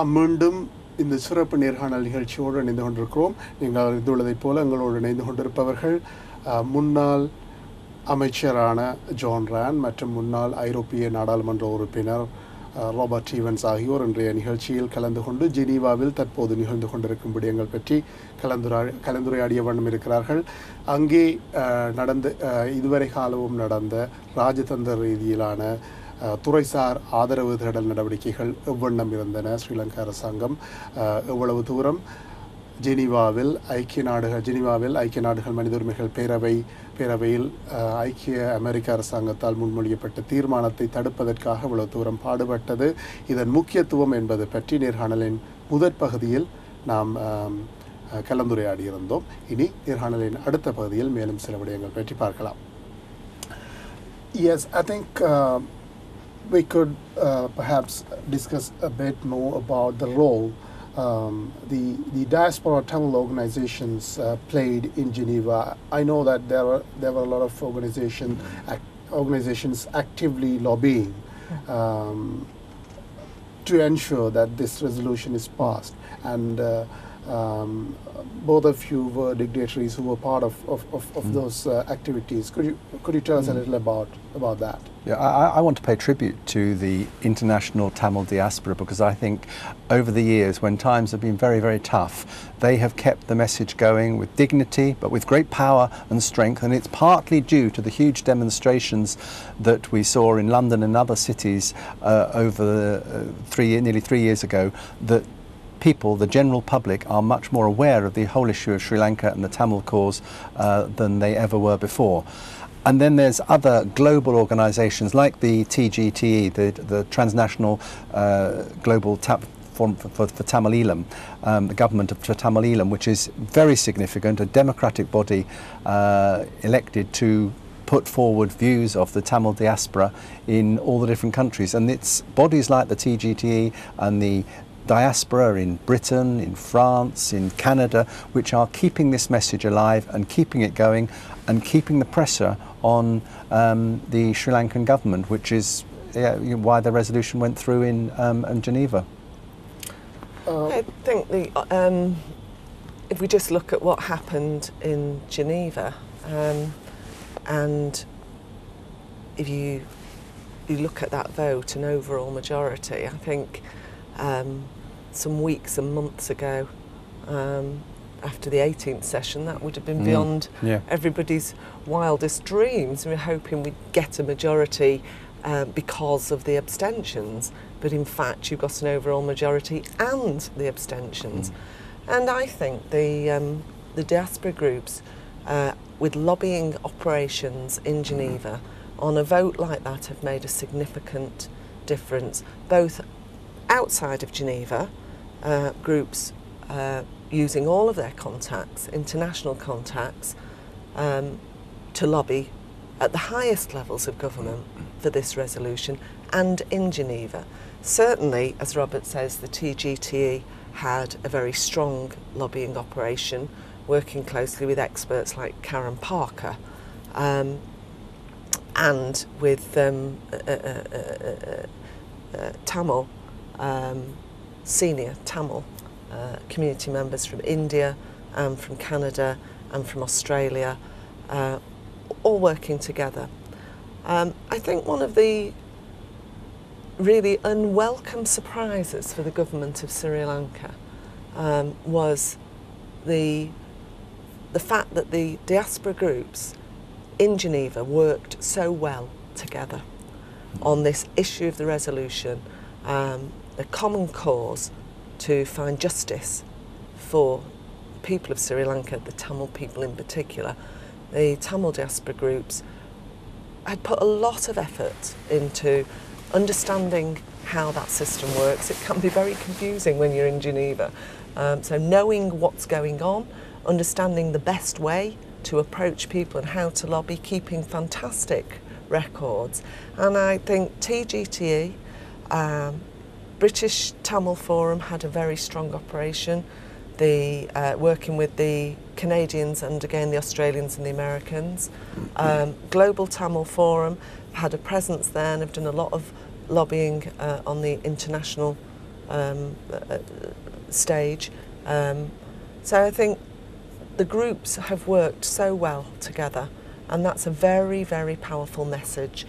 நாம் மீண்டும் இந்த சிறப்பு நேர்காணல் நிகழ்ச்சியோடு இணைந்து கொண்டிருக்கிறோம். நீங்கள் அறிந்துள்ளதைப் போல எங்களோடு இணைந்து கொண்டிருப்பவர்கள் முன்னாள் அமைச்சரான ஜான் ரான் மற்றும் முன்னாள் ஐரோப்பிய நாடாளுமன்ற உறுப்பினர் ராபர்ட் ஈவன்ஸ் ஆகியோர் இன்றைய நிகழ்ச்சியில் கலந்து கொண்டு ஜெனீவாவில் தற்போது நிகழ்ந்து கொண்டிருக்கும் விடயங்கள் பற்றி கலந்துரையாடிய வண்ணம் இருக்கிறார்கள். அங்கே இதுவரை காலமும் நடந்த ராஜதந்திர ரீதியிலான துறைசார் ஆதரவு தேடல் நடவடிக்கைகள் எவ்வண்ணம் இருந்தன, ஸ்ரீலங்கா அரசாங்கம் எவ்வளவு தூரம் ஜெனீவாவில் ஐக்கிய நாடுகள் மனித உரிமைகள் பேரவையில் ஐக்கிய அமெரிக்க அரசாங்கத்தால் முன்மொழியப்பட்ட தீர்மானத்தை தடுப்பதற்காக இவ்வளவு தூரம் பாடுபட்டது, இதன் முக்கியத்துவம் என்பது பற்றி நேர்காணலின் முதற் பகுதியில் நாம் கலந்துரையாடியிருந்தோம். இனி நேர்காணலின் அடுத்த பகுதியில் மேலும் சில விடயங்கள் பற்றி பார்க்கலாம். Yes, I think we could perhaps discuss a bit more about the role the diaspora Tamil organizations played in Geneva. I know that there were a lot of organizations actively lobbying to ensure that this resolution is passed, and both of you were dignitaries who were part of those activities. Could you tell us a little about that? Yeah, I want to pay tribute to the international Tamil diaspora, because I think over the years, when times have been very, very tough, they have kept the message going with dignity, but with great power and strength. And it's partly due to the huge demonstrations that we saw in London and other cities over nearly 3 years ago, that people, the general public, are much more aware of the whole issue of Sri Lanka and the Tamil cause than they ever were before. And then there's other global organisations like the TGTE, the Transnational Global Forum for Tamil Eelam, the government of Tamil Eelam, which is very significant, a democratic body elected to put forward views of the Tamil diaspora in all the different countries. And it's bodies like the TGTE and the diaspora in Britain, in France, in Canada, which are keeping this message alive and keeping it going and keeping the pressure on the Sri Lankan government, which is why the resolution went through in Geneva. I think if we just look at what happened in Geneva, and if you look at that vote, an overall majority, I think some weeks and months ago, after the 18th session, that would have been beyond everybody's wildest dreams. We were hoping we'd get a majority because of the abstentions, but in fact you got an overall majority and the abstentions. And I think the diaspora groups, with lobbying operations in Geneva, on a vote like that have made a significant difference, both outside of Geneva, groups using all of their contacts, international contacts, to lobby at the highest levels of government for this resolution, and in Geneva. Certainly, as Robert says, the TGTE had a very strong lobbying operation, working closely with experts like Karen Parker, and with Tamil, senior Tamil community members from India and from Canada and from Australia, all working together. I think one of the really unwelcome surprises for the government of Sri Lanka was the fact that the diaspora groups in Geneva worked so well together on this issue of the resolution, a common cause to find justice for the people of Sri Lanka, the Tamil people in particular. The Tamil diaspora groups had put a lot of effort into understanding how that system works. It can be very confusing when you're in Geneva. So knowing what's going on, understanding the best way to approach people and how to lobby, keeping fantastic records. And I think TGTE, British Tamil Forum had a very strong operation. Working with the Canadians and again the Australians and the Americans. Global Tamil Forum had a presence there and have done a lot of lobbying on the international stage. So I think the groups have worked so well together, and that's a very, very powerful message,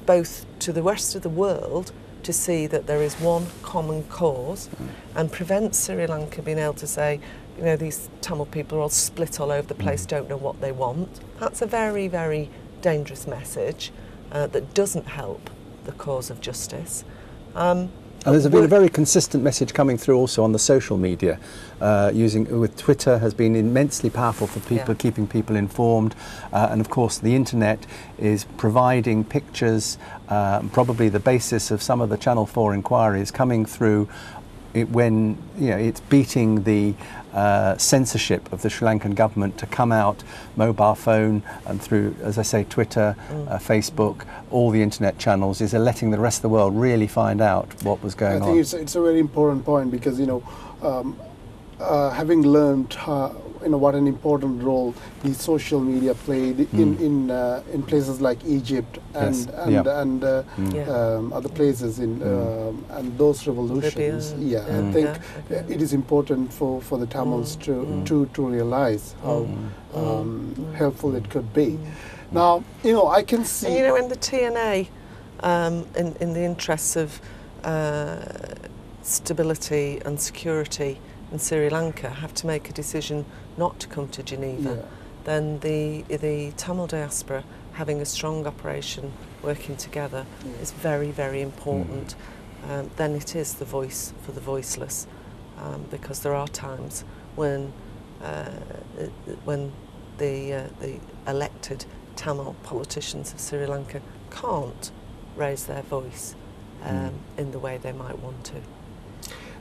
both to the rest of the world to see that there is one common cause and prevent Sri Lanka being able to say, you know, these Tamil people are all split all over the place, don't know what they want. That's a very, very dangerous message that doesn't help the cause of justice. And there's been a very consistent message coming through also on the social media, with Twitter has been immensely powerful for people, keeping people informed, and of course the internet is providing pictures, probably the basis of some of the Channel 4 inquiries coming through when it's beating the censorship of the Sri Lankan government to come out mobile phone and through, as I say, Twitter, Facebook, all the internet channels, is letting the rest of the world really find out what was going on. I think it's a very important point, because having learned what an important role the social media played in places like Egypt and other places and those revolutions. I think it is important for the Tamils to realize how helpful it could be. Now, I can see. And, in the TNA, in the interests of stability and security in Sri Lanka, have to make a decision not to come to Geneva, then the Tamil diaspora having a strong operation working together is very, very important. Then it is the voice for the voiceless, because there are times when the elected Tamil politicians of Sri Lanka can't raise their voice in the way they might want to.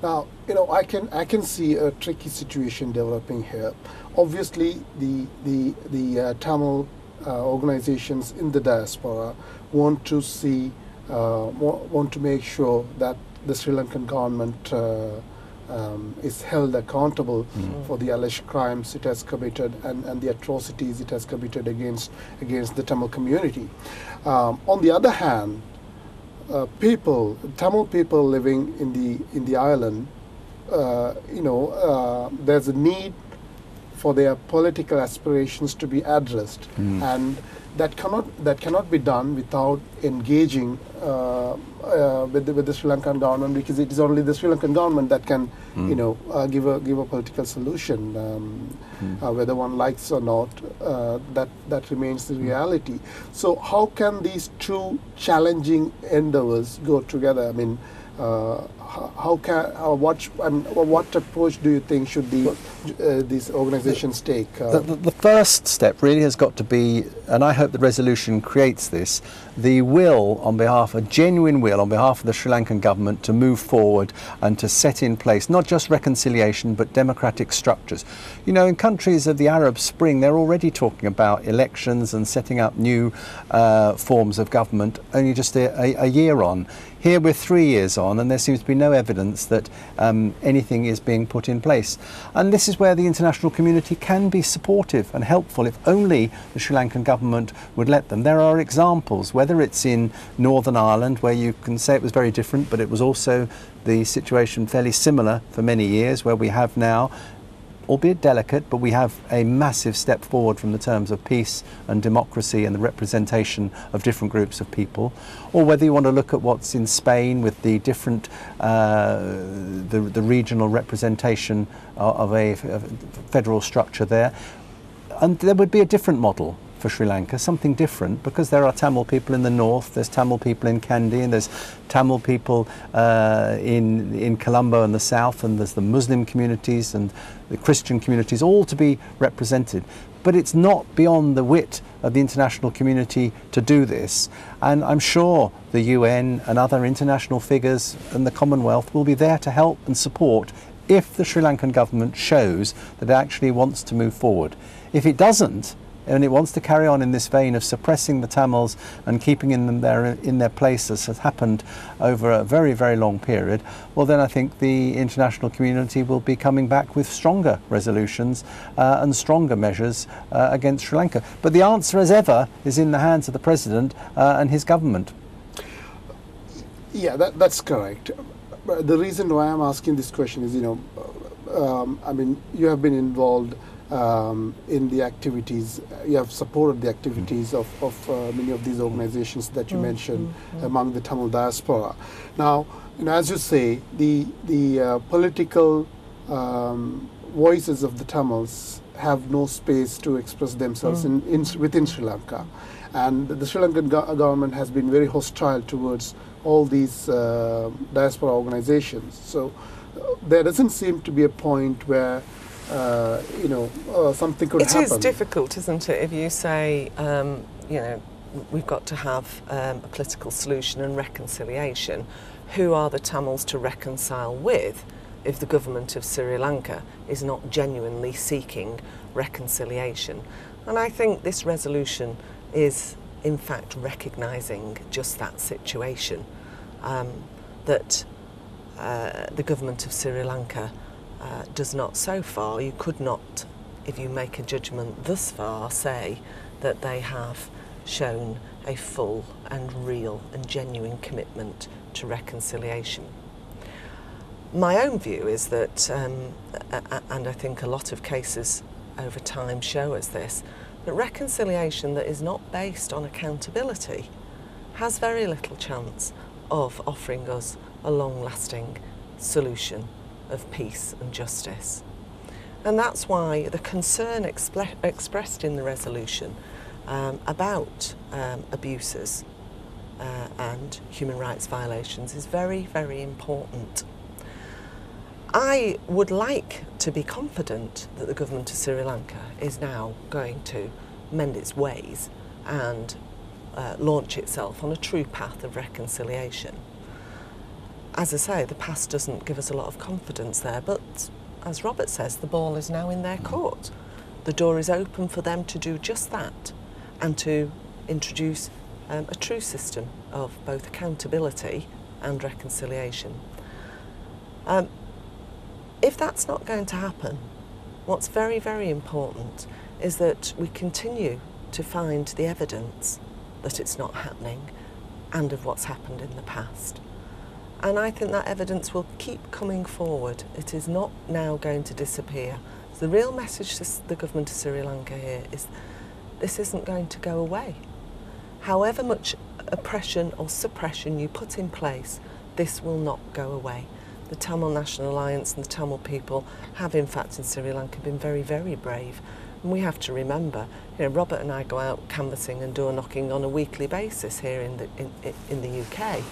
Now, I can see a tricky situation developing here. Obviously, the Tamil organizations in the diaspora want to make sure that the Sri Lankan government is held accountable for the alleged crimes it has committed and the atrocities it has committed against the Tamil community. On the other hand, Tamil people living in the island, there's a need for their political aspirations to be addressed, and that cannot be done without engaging with the Sri Lankan government, because it is only the Sri Lankan government that can give a political solution, whether one likes or not. That remains the reality. So how can these two challenging endeavors go together? I mean, what approach do you think should these organizations take? The first step really has got to be, and I hope the resolution creates this, the a genuine will on behalf of the Sri Lankan government to move forward and to set in place not just reconciliation but democratic structures. In countries of the Arab Spring, they're already talking about elections and setting up new forms of government only just a year on. Here we're 3 years on, and there seems to be no evidence that anything is being put in place. And this is where the international community can be supportive and helpful if only the Sri Lankan government would let them. There are examples, whether it's in Northern Ireland, where you can say it was very different, but it was also the situation fairly similar for many years, where we have now, albeit delicate, but we have a massive step forward from the terms of peace and democracy and the representation of different groups of people. Or whether you want to look at what's in Spain with the different, the regional representation of a federal structure there. And there would be a different model for Sri Lanka, something different, because there are Tamil people in the north, there's Tamil people in Kandy, and there's Tamil people in Colombo in the south, and there's the Muslim communities and the Christian communities, all to be represented. But it's not beyond the wit of the international community to do this, and I'm sure the UN and other international figures and the Commonwealth will be there to help and support if the Sri Lankan government shows that it actually wants to move forward. If it doesn't, and it wants to carry on in this vein of suppressing the Tamils and keeping them there in their place, as has happened over a very, very long period, well then I think the international community will be coming back with stronger resolutions and stronger measures against Sri Lanka. But the answer, as ever, is in the hands of the President and his government. Yeah, that's correct. the reason why I'm asking this question is, I mean, you have been involved in the activities, you have supported the activities of many of these organizations that you mentioned among the Tamil diaspora. Now, as you say, the political voices of the Tamils have no space to express themselves within Sri Lanka. And the Sri Lankan government has been very hostile towards all these diaspora organizations. So there doesn't seem to be a point where something could happen. It is difficult, isn't it, if you say, we've got to have a political solution and reconciliation. Who are the Tamils to reconcile with if the government of Sri Lanka is not genuinely seeking reconciliation? And I think this resolution is in fact recognising just that situation, that the government of Sri Lanka does not so far, you could not, if you make a judgment thus far, say that they have shown a full and real and genuine commitment to reconciliation. My own view is that, and I think a lot of cases over time show us this, that reconciliation that is not based on accountability has very little chance of offering us a long-lasting solution of peace and justice. And that's why the concern expressed in the resolution about abuses and human rights violations is very, very important. I would like to be confident that the government of Sri Lanka is now going to mend its ways and launch itself on a true path of reconciliation. As I say, the past doesn't give us a lot of confidence there, but as Robert says, the ball is now in their court. The door is open for them to do just that and to introduce a true system of both accountability and reconciliation. If that's not going to happen, what's very, very important is that we continue to find the evidence that it's not happening and of what's happened in the past. And I think that evidence will keep coming forward. It is not now going to disappear. The real message to the government of Sri Lanka here is this isn't going to go away. However much oppression or suppression you put in place, this will not go away. The Tamil National Alliance and the Tamil people have in fact in Sri Lanka been very, very brave. And we have to remember, Robert and I go out canvassing and door knocking on a weekly basis here in the UK.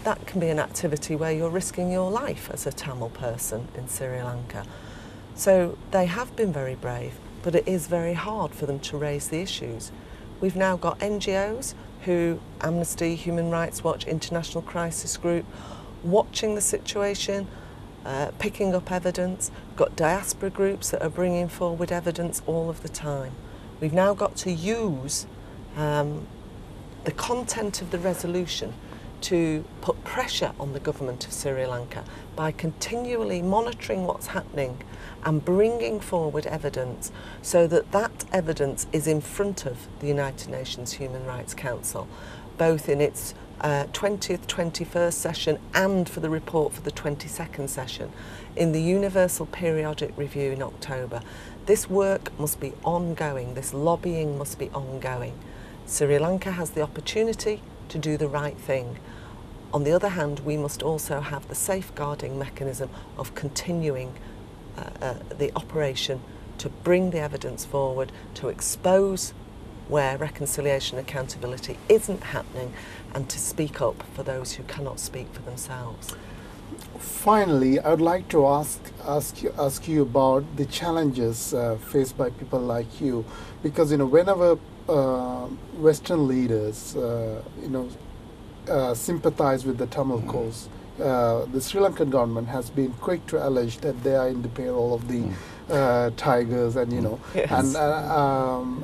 That can be an activity where you're risking your life as a Tamil person in Sri Lanka. So they have been very brave, but it is very hard for them to raise the issues. We've now got NGOs who, Amnesty, Human Rights Watch, International Crisis Group, watching the situation, picking up evidence. We've got diaspora groups that are bringing forward evidence all of the time. We've now got to use the content of the resolution to put pressure on the government of Sri Lanka by continually monitoring what's happening and bringing forward evidence so that that evidence is in front of the United Nations Human Rights Council, both in its 20th, 21st session and for the report for the 22nd session in the Universal Periodic Review in October. This work must be ongoing, this lobbying must be ongoing. Sri Lanka has the opportunity to do the right thing. On the other hand, we must also have the safeguarding mechanism of continuing the operation to bring the evidence forward, to expose where reconciliation and accountability isn't happening, and to speak up for those who cannot speak for themselves. Finally, I would like to ask you about the challenges faced by people like you, because whenever Western leaders sympathize with the Tamil cause, the Sri Lankan government has been quick to allege that they are in the payroll of the Tigers, and Yes.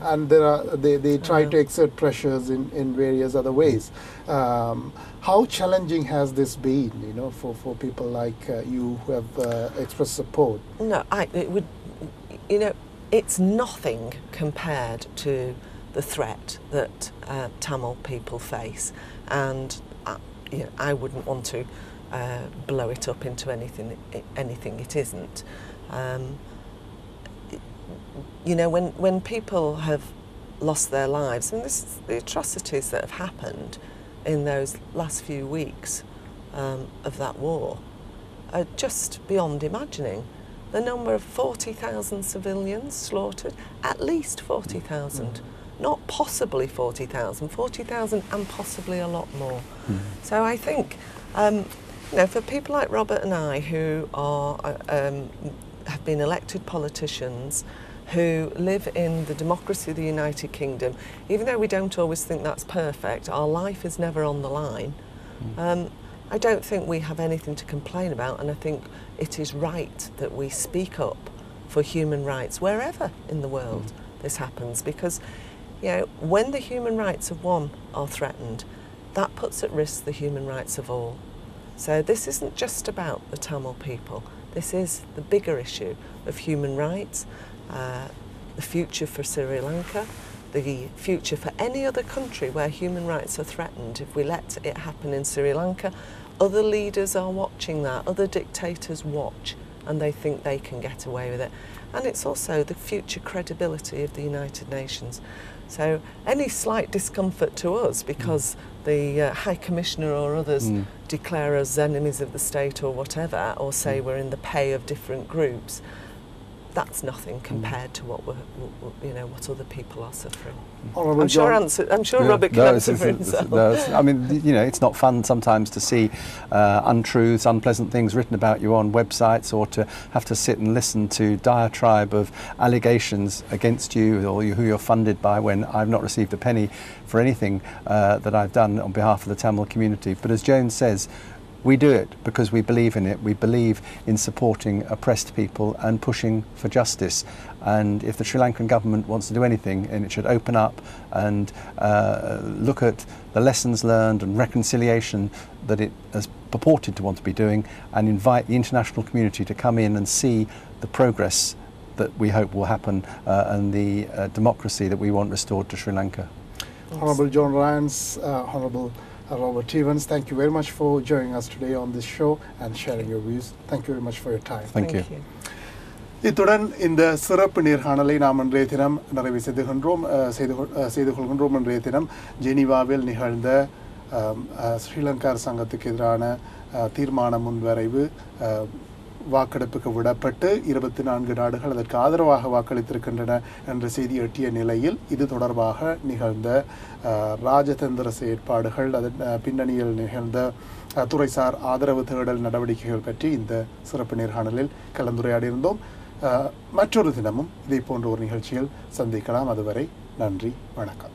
and they try to exert pressures in various other ways. How challenging has this been, for people like you who have expressed support? No, it's nothing compared to the threat that Tamil people face, and I wouldn't want to blow it up into anything it isn't. You know, when people have lost their lives, and the atrocities that have happened in those last few weeks of that war are just beyond imagining. The number of 40,000 civilians slaughtered, at least 40,000, not possibly 40,000, 40,000 and possibly a lot more. So I think, you know, for people like Robert and I who are have been elected politicians, who live in the democracy of the United Kingdom, even though we don't always think that's perfect, our life is never on the line. I don't think we have anything to complain about, and I think it is right that we speak up for human rights wherever in the world this happens, because, you know, when the human rights of one are threatened, that puts at risk the human rights of all. So this isn't just about the Tamil people. This is the bigger issue of human rights, the future for Sri Lanka, the future for any other country where human rights are threatened. If we let it happen in Sri Lanka, other leaders are watching that, other dictators watch, and they think they can get away with it. And it's also the future credibility of the United Nations. So any slight discomfort to us because the High Commissioner or others declare us enemies of the state or whatever, or say we're in the pay of different groups, that's nothing compared to what what other people are suffering. I'm sure Robert can answer for himself. I mean, you know, it's not fun sometimes to see untruths, unpleasant things written about you on websites, or to have to sit and listen to diatribe of allegations against you or who you're funded by, when I've not received a penny for anything that I've done on behalf of the Tamil community. But as Joan says, we do it because we believe in it. We believe in supporting oppressed people and pushing for justice. And if the Sri Lankan government wants to do anything, and it should open up and look at the lessons learned and reconciliation that it has purported to want to be doing, and invite the international community to come in and see the progress that we hope will happen and the democracy that we want restored to Sri Lanka. Honourable John Ryan, Honourable Robert Evans, thank you very much for joining us today on this show and sharing your views. Thank you very much for your time. Thank you. இத்துடன் இந்த சிறப்பு நேர்காணலை நாம் இன்றைய தினம் நிறைவு செய்து கொள்கின்றோம். இன்றைய தினம் ஜெனீவாவில் நிகழ்ந்த ஸ்ரீலங்கா அரசாங்கத்துக்கு எதிரான தீர்மான முன்வரைவு வாக்கெடுப்புக்கு விடப்பட்டு 24 நாடுகள் அதற்கு ஆதரவாக வாக்களித்திருக்கின்றன என்ற செய்தி எட்டிய நிலையில் இது தொடர்பாக நிகழ்ந்த ராஜதந்திர செயற்பாடுகள், அதன் பின்னணியில் நிகழ்ந்த துறைசார் ஆதரவு தேடல் நடவடிக்கைகள் பற்றி இந்த சிறப்பு நேர்காணலில் கலந்துரையாடியிருந்தோம். மற்றொரு தினமும் இதே போன்ற ஒரு நிகழ்ச்சியில் சந்திக்கலாம். அதுவரை நன்றி, வணக்கம்.